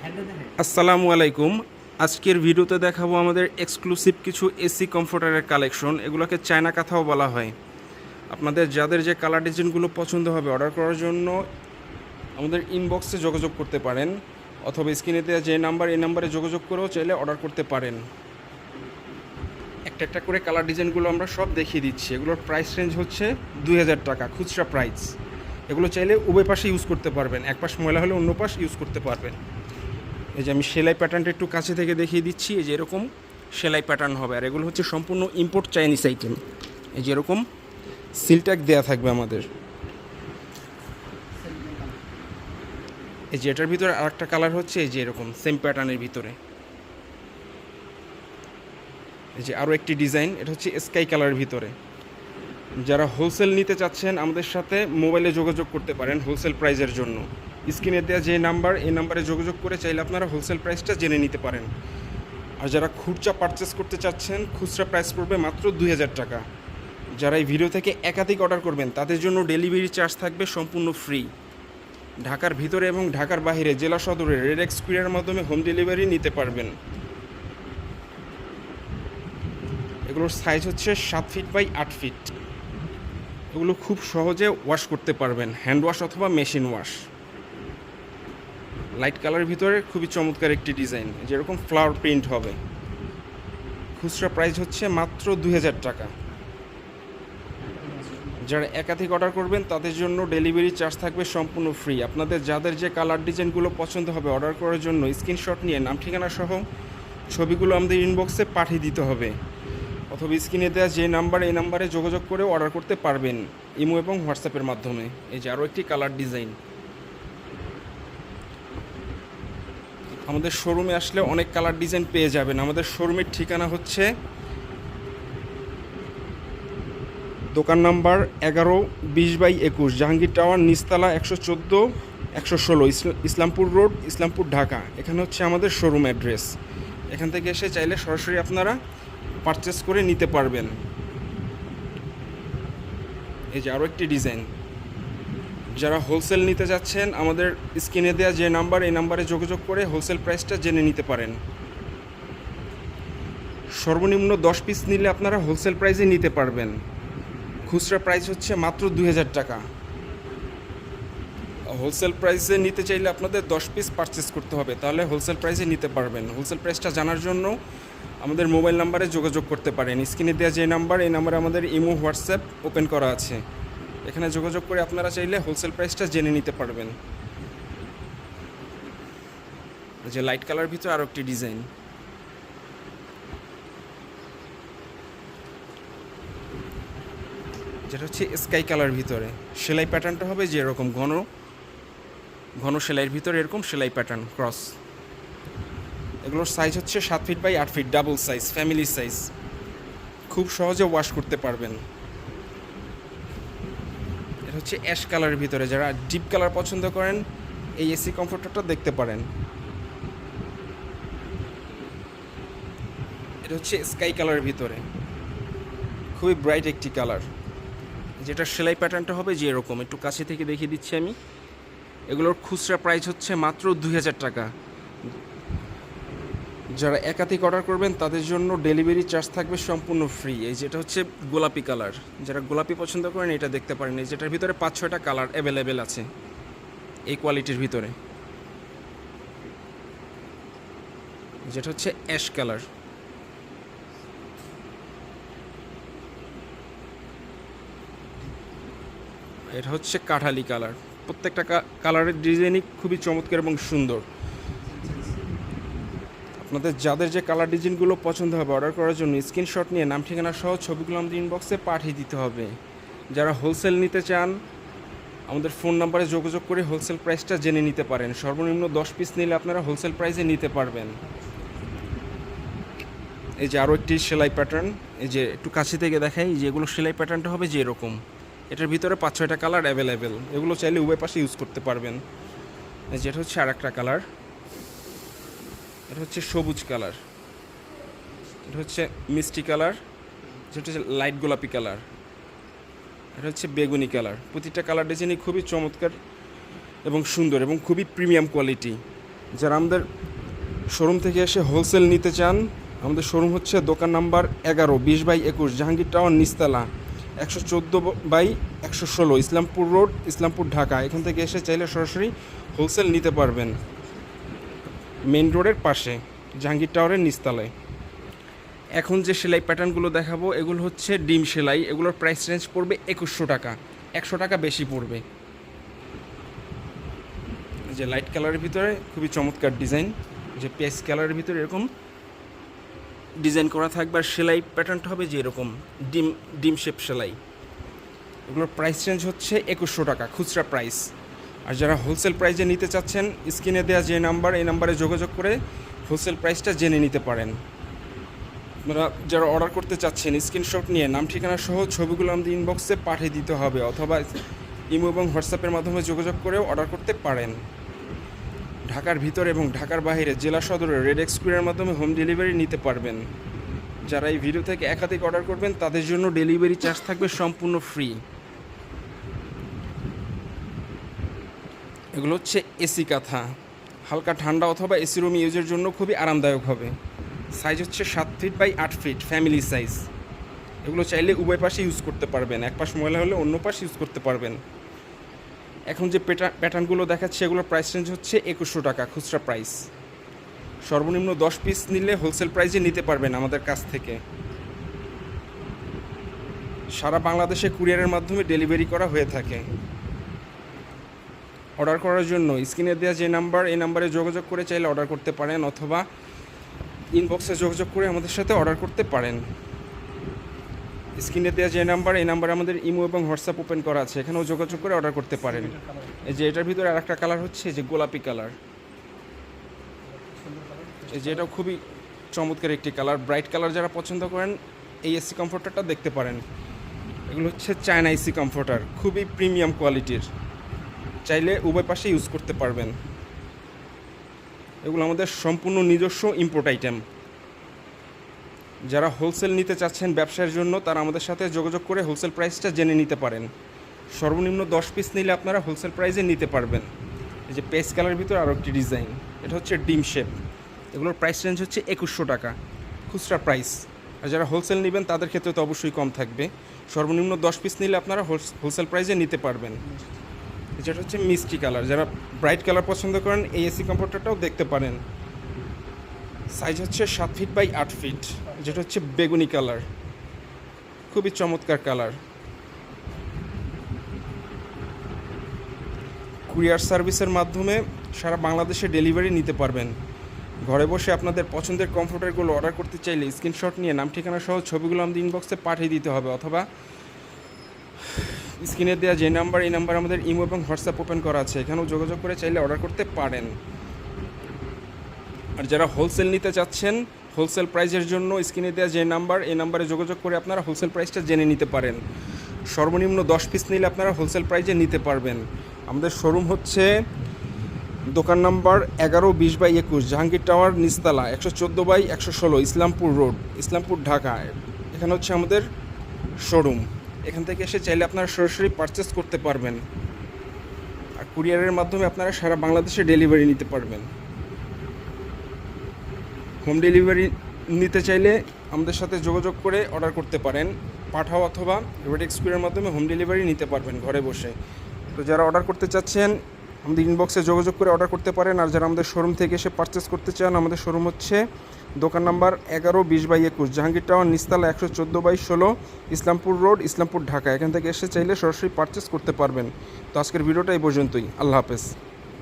আসসালামু আলাইকুম। আজকের ভিডিওতে দেখাবো আমাদের এক্সক্লুসিভ কিছু এসি কমফোর্টারের কালেকশন। এগুলোকে চায়না কাঁথাও বলা হয়। আপনাদের যাদের যে কালার ডিজাইনগুলো পছন্দ হবে অর্ডার করার জন্য আমাদের ইনবক্সে যোগাযোগ করতে পারেন, অথবা স্ক্রিনে দেওয়া যে নাম্বার এই নাম্বারে যোগাযোগ করেও চাইলে অর্ডার করতে পারেন। একটা একটা করে কালার ডিজাইনগুলো আমরা সব দেখিয়ে দিচ্ছি। এগুলোর প্রাইস রেঞ্জ হচ্ছে 2000 টাকা খুচরা প্রাইস। এগুলো চাইলে উভয় পাশে ইউজ করতে পারবেন, এক পাশ ময়লা হলে অন্য পাশ ইউজ করতে পারবেন। এই যে আমি সেলাই প্যাটার্নটা একটু কাছে থেকে দেখিয়ে দিচ্ছি। এই যে এরকম সেলাই প্যাটার্ন হবে, আর এগুলো হচ্ছে সম্পূর্ণ ইম্পোর্ট চাইনিজ আইটেম। এই যে এরকম সিলট্যাগ দেওয়া থাকবে আমাদের। এই যে এটার ভিতরে আরেকটা কালার হচ্ছে এই যে এরকম সেম প্যাটার্নের ভিতরে। এই যে আরও একটি ডিজাইন, এটা হচ্ছে স্কাই কালারের ভিতরে। যারা হোলসেল নিতে চাচ্ছেন আমাদের সাথে মোবাইলে যোগাযোগ করতে পারেন হোলসেল প্রাইসের জন্য। স্ক্রিনে দেওয়া যে নাম্বার এই নাম্বারে যোগাযোগ করে চাইলে আপনারা হোলসেল প্রাইসটা জেনে নিতে পারেন। আর যারা খুচরা পারচেস করতে চাচ্ছেন খুচরা প্রাইস পড়বে মাত্র 2000 টাকা। যারা এই ভিডিও থেকে একাধিক অর্ডার করবেন তাদের জন্য ডেলিভারি চার্জ থাকবে সম্পূর্ণ ফ্রি। ঢাকার ভিতরে এবং ঢাকার বাইরে জেলা সদরে রেডেক্স কুরিয়ারের মাধ্যমে হোম ডেলিভারি নিতে পারবেন। এগুলোর সাইজ হচ্ছে 7 ফিট বাই 8 ফিট। এগুলো খুব সহজে ওয়াশ করতে পারবেন, হ্যান্ড ওয়াশ অথবা মেশিন ওয়াশ। লাইট কালারের ভিতরে খুবই চমৎকার একটি ডিজাইন, যেরকম ফ্লাওয়ার প্রিন্ট হবে। খুচরা প্রাইস হচ্ছে মাত্র 2000 টাকা। যারা একাধিক অর্ডার করবেন তাদের জন্য ডেলিভারি চার্জ থাকবে সম্পূর্ণ ফ্রি। আপনাদের যাদের যে কালার ডিজাইনগুলো পছন্দ হবে অর্ডার করার জন্য স্ক্রিনশট নিয়ে নাম ঠিকানা সহ ছবিগুলো আমাদের ইনবক্সে পাঠিয়ে দিতে হবে, অথবা স্ক্রিনে দেওয়া যে নাম্বার এই নাম্বারে যোগাযোগ করে অর্ডার করতে পারবেন ইমো এবং হোয়াটসঅ্যাপের মাধ্যমে। এই যে আরও একটি কালার ডিজাইন। আমাদের শোরুমে আসলে অনেক কালার ডিজাইন পেয়ে যাবেন। আমাদের শোরুমের ঠিকানা হচ্ছে দোকান নাম্বার 11-20/21 জাহাঙ্গীর টাওয়ার, নিচতলা, 114-116 ইসলামপুর রোড, ইসলামপুর, ঢাকা। এখানে হচ্ছে আমাদের শোরুম অ্যাড্রেস। এখান থেকে এসে চাইলে সরাসরি আপনারা পারচেস করে নিতে পারবেন। এই যে আরও একটি ডিজাইন। যারা হোলসেল নিতে যাচ্ছেন আমাদের স্ক্রিনে দেওয়া যে নাম্বার এই নাম্বারে যোগাযোগ করে হোলসেল প্রাইসটা জেনে নিতে পারেন। সর্বনিম্ন 10 পিস নিলে আপনারা হোলসেল প্রাইসে নিতে পারবেন। খুচরা প্রাইস হচ্ছে মাত্র 2000 টাকা। হোলসেল প্রাইসে নিতে চাইলে আপনাদের 10 পিস পারচেস করতে হবে, তাহলে হোলসেল প্রাইসে নিতে পারবেন। হোলসেল প্রাইসটা জানার জন্য আমাদের মোবাইল নাম্বারে যোগাযোগ করতে পারেন। স্ক্রিনে দেওয়া যে নাম্বার এই নাম্বারে আমাদের ইমো হোয়াটসঅ্যাপ ওপেন করা আছে। এখানে যোগাযোগ করে আপনারা চাইলে হোলসেল প্রাইসটা জেনে নিতে পারবেন। যে লাইট কালার ভিতরে আরও একটি ডিজাইন। যেটা হচ্ছে স্কাই কালার ভিতরে। সেলাই প্যাটার্নটা হবে যে এরকম ঘন ঘন সেলাইয়ের ভিতরে এরকম সেলাই প্যাটার্ন ক্রস। এগুলোর সাইজ হচ্ছে 7 feet by 8 feet, double size, family size. খুব সহজে ওয়াশ করতে পারবেন। এটা হচ্ছে অ্যাশ কালারের ভিতরে। যারা ডিপ কালার পছন্দ করেন এই এসি কমফোর্টারটা দেখতে পারেন। এটা হচ্ছে স্কাই কালারের ভিতরে, খুবই ব্রাইট একটি কালার। যেটা সেলাই প্যাটার্নটা হবে যে এরকম, একটু কাছে থেকে দেখিয়ে দিচ্ছি আমি। এগুলোর খুচরা প্রাইস হচ্ছে মাত্র 2000 টাকা। যারা একাধিক অর্ডার করবেন তাদের জন্য ডেলিভারি চার্জ থাকবে সম্পূর্ণ ফ্রি। এই যেটা হচ্ছে গোলাপি কালার। যারা গোলাপি পছন্দ করেন এটা দেখতে পারেন। এই যেটার ভিতরে 5-6টা কালার অ্যাভেলেবেল আছে এই কোয়ালিটির ভিতরে। যেটা হচ্ছে অ্যাশ কালার। এটা হচ্ছে কাঠালি কালার। প্রত্যেকটা কালারের ডিজাইনই খুবই চমৎকার এবং সুন্দর। আপনাদের যাদের যে কালার ডিজাইনগুলো পছন্দ হবে অর্ডার করার জন্য স্ক্রিনশট নিয়ে নাম ঠিকানা সহ ছবিগুলো আমাদের ইনবক্সে পাঠিয়ে দিতে হবে। যারা হোলসেল নিতে চান আমাদের ফোন নাম্বারে যোগাযোগ করে হোলসেল প্রাইসটা জেনে নিতে পারেন। সর্বনিম্ন 10 পিস নিলে আপনারা হোলসেল প্রাইসে নিতে পারবেন। এই যে আরও একটি সেলাই প্যাটার্ন। এই যে একটু কাছে থেকে দেখাই, যে এগুলো সেলাই প্যাটার্নটা হবে যে এরকম। এটার ভিতরে 5-6টা কালার অ্যাভেলেবেল। এগুলো চাইলে উভয় পাশে ইউজ করতে পারবেন। যেটা হচ্ছে আরেকটা কালার। এটা হচ্ছে সবুজ কালার। এটা হচ্ছে মিষ্টি কালার। যেটা হচ্ছে লাইট গোলাপি কালার। এটা হচ্ছে বেগুনি কালার। প্রতিটা কালার ডিজাইনই খুবই চমৎকার এবং সুন্দর এবং খুবই প্রিমিয়াম কোয়ালিটি। যারা আমাদের শোরুম থেকে এসে হোলসেল নিতে চান, আমাদের শোরুম হচ্ছে দোকান নাম্বার 11 20/21 জাহাঙ্গীর টাওয়ার নিচতলা 114/116 ইসলামপুর রোড, ইসলামপুর, ঢাকা। এখান থেকে এসে চাইলে সরাসরি হোলসেল নিতে পারবেন। মেন রোডের পাশে জাহাঙ্গীর টাওয়ারের নিচতলায়। এখন যে সেলাই প্যাটার্নগুলো দেখাবো এগুলো হচ্ছে ডিম সেলাই। এগুলোর প্রাইস রেঞ্জ পড়বে 2100 টাকা, 100 টাকা বেশি পড়বে। যে লাইট কালারের ভিতরে খুবই চমৎকার ডিজাইন, যে পেস কালারের ভিতরে এরকম ডিজাইন করা থাকবে। আর সেলাই প্যাটার্নটা হবে যে এরকম ডিম শেপ সেলাই। এগুলোর প্রাইস রেঞ্জ হচ্ছে 2100 টাকা খুচরা প্রাইস। আর যারা হোলসেল প্রাইসে নিতে চাচ্ছেন, স্ক্রিনে দেওয়া যে নাম্বার, এই নাম্বারে যোগাযোগ করে হোলসেল প্রাইসটা জেনে নিতে পারেন। আপনারা যারা অর্ডার করতে চাচ্ছেন, স্ক্রিনশট নিয়ে নাম ঠিকানা সহ ছবিগুলো আমাদের ইনবক্সে পাঠিয়ে দিতে হবে, অথবা ইমো এবং হোয়াটসঅ্যাপের মাধ্যমে যোগাযোগ করেও অর্ডার করতে পারেন। ঢাকার ভিতরে এবং ঢাকার বাইরে জেলা সদরে রেড এক্সকুরিয়ার মাধ্যমে হোম ডেলিভারি নিতে পারবেন। যারা এই ভিডিও থেকে একাধিক অর্ডার করবেন তাদের জন্য ডেলিভারি চার্জ থাকবে সম্পূর্ণ ফ্রি। এগুলো হচ্ছে এসি কাঁথা, হালকা ঠান্ডা অথবা এসি রুম ইউজের জন্য খুবই আরামদায়ক হবে। সাইজ হচ্ছে 7 feet by 8 feet, family size. এগুলো চাইলে উভয় পাশে ইউজ করতে পারবেন, এক পাশ ময়লা হলে অন্য পাশ ইউজ করতে পারবেন। এখন যে প্যাটার্নগুলো দেখাচ্ছে এগুলোর প্রাইস রেঞ্জ হচ্ছে 2100 টাকা খুচরা প্রাইস। সর্বনিম্ন 10 পিস নিলে হোলসেল প্রাইসে নিতে পারবেন আমাদের কাছ থেকে। সারা বাংলাদেশে কুরিয়ারের মাধ্যমে ডেলিভারি করা হয়ে থাকে। অর্ডার করার জন্য স্ক্রিনে দেওয়া যে নাম্বার, এই নাম্বারে যোগাযোগ করে চাইলে অর্ডার করতে পারেন, অথবা ইনবক্সে যোগাযোগ করে আমাদের সাথে অর্ডার করতে পারেন। স্ক্রিনে দেওয়া যে নাম্বার, এই নাম্বারে আমাদের ইমো এবং হোয়াটসঅ্যাপ ওপেন করা আছে, এখানেও যোগাযোগ করে অর্ডার করতে পারেন। এই যে এটার ভিতরে আরেকটা কালার হচ্ছে যে গোলাপি কালার, এই যে এটাও খুবই চমৎকার একটি কালার। ব্রাইট কালার যারা পছন্দ করেন এই এসি কমফোর্টারটা দেখতে পারেন। এগুলো হচ্ছে চায়না এসি কমফোর্টার, খুবই প্রিমিয়াম কোয়ালিটির, চাইলে উভয় পাশে ইউজ করতে পারবেন। এগুলো আমাদের সম্পূর্ণ নিজস্ব ইম্পোর্ট আইটেম। যারা হোলসেল নিতে চাচ্ছেন ব্যবসার জন্য, তারা আমাদের সাথে যোগাযোগ করে হোলসেল প্রাইসটা জেনে নিতে পারেন। সর্বনিম্ন 10 পিস নিলে আপনারা হোলসেল প্রাইসে নিতে পারবেন। এই যে পেস কালারের ভিতরে আরও একটি ডিজাইন, এটা হচ্ছে ডিম শেপ। এগুলোর প্রাইস রেঞ্জ হচ্ছে 2100 টাকা খুচরা প্রাইস। আর যারা হোলসেল নেবেন তাদের ক্ষেত্রে তো অবশ্যই কম থাকবে। সর্বনিম্ন 10 পিস নিলে আপনারা হোলসেল প্রাইসে নিতে পারবেন। যেটা হচ্ছে মিষ্টি কালার, যারা ব্রাইট কালার পছন্দ করেন এই এসি কমফোর্টারটাও দেখতে পারেন। সাইজ হচ্ছে 7 ফিট বাই 8 ফিট, যেটা হচ্ছে বেগুনি কালার, খুবই চমৎকার কালার। কুরিয়ার সার্ভিসের মাধ্যমে সারা বাংলাদেশে ডেলিভারি নিতে পারবেন। ঘরে বসে আপনাদের পছন্দের কমফোর্টারগুলো অর্ডার করতে চাইলে স্ক্রিনশট নিয়ে নাম ঠিকানা সহ ছবিগুলো আমাদের ইনবক্সে পাঠিয়ে দিতে হবে, অথবা স্ক্রিনে দেওয়া যে নাম্বার, এই নাম্বার আমাদের ইমো এবং হোয়াটসঅ্যাপ ওপেন করা আছে, এখানেও যোগাযোগ করে চাইলে অর্ডার করতে পারেন। আর যারা হোলসেল নিতে চাচ্ছেন, হোলসেল প্রাইসের জন্য স্ক্রিনে দেওয়া যে নাম্বার, এই নাম্বারে যোগাযোগ করে আপনারা হোলসেল প্রাইসটা জেনে নিতে পারেন। সর্বনিম্ন 10 পিস নিলে আপনারা হোলসেল প্রাইসে নিতে পারবেন। আমাদের শোরুম হচ্ছে দোকান নাম্বার 11 20/21 জাহাঙ্গীর টাওয়ার নিচতলা 114/116 ইসলামপুর রোড, ইসলামপুর, ঢাকা। এখানে হচ্ছে আমাদের শোরুম। এখান থেকে এসে চাইলে আপনারা সরাসরি পারচেস করতে পারবেন। আর কুরিয়ারের মাধ্যমে আপনারা সারা বাংলাদেশে ডেলিভারি নিতে পারবেন। হোম ডেলিভারি নিতে চাইলে আমাদের সাথে যোগাযোগ করে অর্ডার করতে পারেন, পাঠাও অথবা রেড এক্সকুরিয়ার মাধ্যমে হোম ডেলিভারি নিতে পারবেন ঘরে বসে। তো যারা অর্ডার করতে চাচ্ছেন আমাদের ইনবক্সে যোগাযোগ করে অর্ডার করতে পারেন। আর যারা আমাদের শোরুম থেকে এসে পারচেস করতে চান, আমাদের শোরুম হচ্ছে দোকান নাম্বার 11 20/21 জাহাঙ্গীর টাওয়ার নিচতলা 114/16 ইসলামপুর রোড, ইসলামপুর, ঢাকা। এখান থেকে এসে চাইলে সরাসরি পারচেস করতে পারবেন। তো আজকের ভিডিওটা এই পর্যন্তই। আল্লাহ হাফেজ।